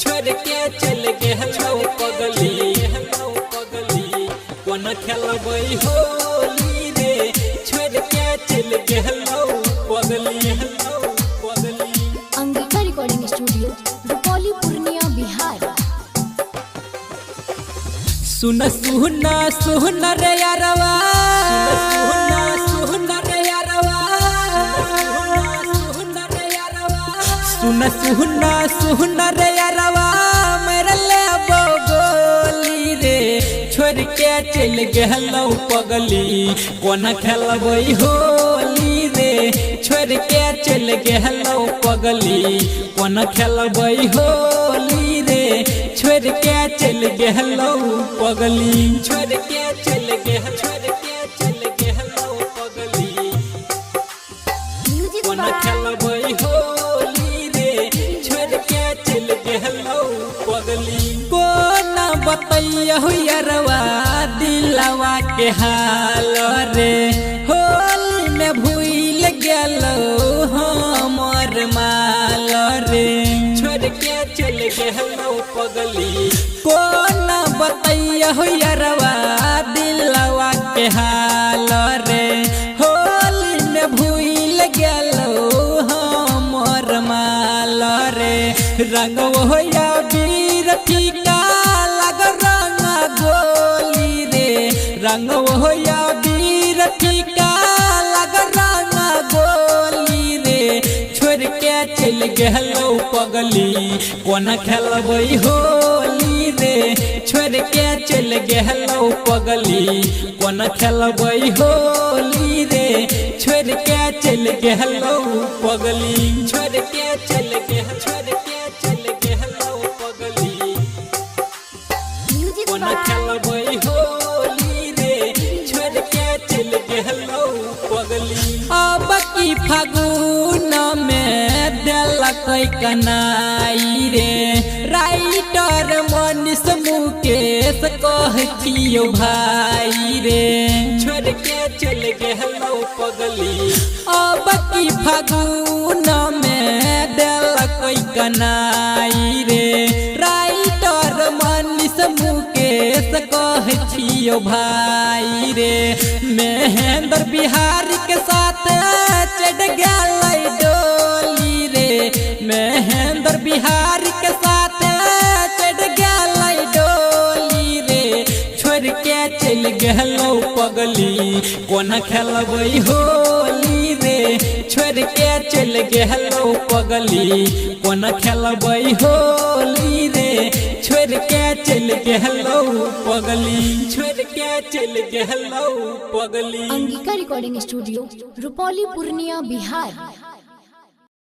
छोड़ के चल गेलो पगली कोन खेलबै होली रे छोड़ के चल गेलो पगली। Angika recording studio Rupauli Purnia Bihar. सुन सुन रे यारवा सुन रे यारवा सुन रे यारवा मेरे ले गोली रे छोड़ के चल गेलो पगली कोन खेलबै होली रे छोड़ के चल गेलो पगली कोन खेलबै होली रे छोड़ के चल गेलो पगली छोड़ के चल गेलो पगली कोन खेलबै होली रे छोड़ के चल गेलो पगली। कोन बतैया यारवा दिलवा के हाल रे होली में भूल गेलो हमर माल रे छोड़ के चल गेलो पगली। कोन बतैया यारवा दिलवा के हाल रे होली में भूल गेलो हमर माल रे रंग होया वीर फीका लग रंग गोली रे रंग होया वीर फीका लग रंग गोली रे छोड़ के चल गेलो पगली कोन खेलबै होली रे छोड़ के चल गेलो पगली कोन खेलबै होली रे छोड़ के चल गेलो पगली छोड़ के चल गेलो पगली कोन खेलबै होली रे छोड़ के चल गेलो पगली। अब की फागुन में देलकै कनाई रे राइटर मनीष मुकेश कहतियो भाई रे छोड़ के चल गेलो पगली। अब की फागुन में देलकै कनाई रे राइटर मनीष मुकेश कहतियो भाई रे महेंद्र बिहारी के साथ चढ़ गेलै डोली रे महेंद्र बिहारी के साथ चढ़ गेलै डोली रे छोड़ के चल गेलो पगली कोन खेलबै होली रे छोड़ के चल गेलो पगली कोन खेलबै होली रे छोड़ के चल गेलो पगली छोड़ के चल गेलो पगली। Angika recording studio Rupauli Purnia Bihar.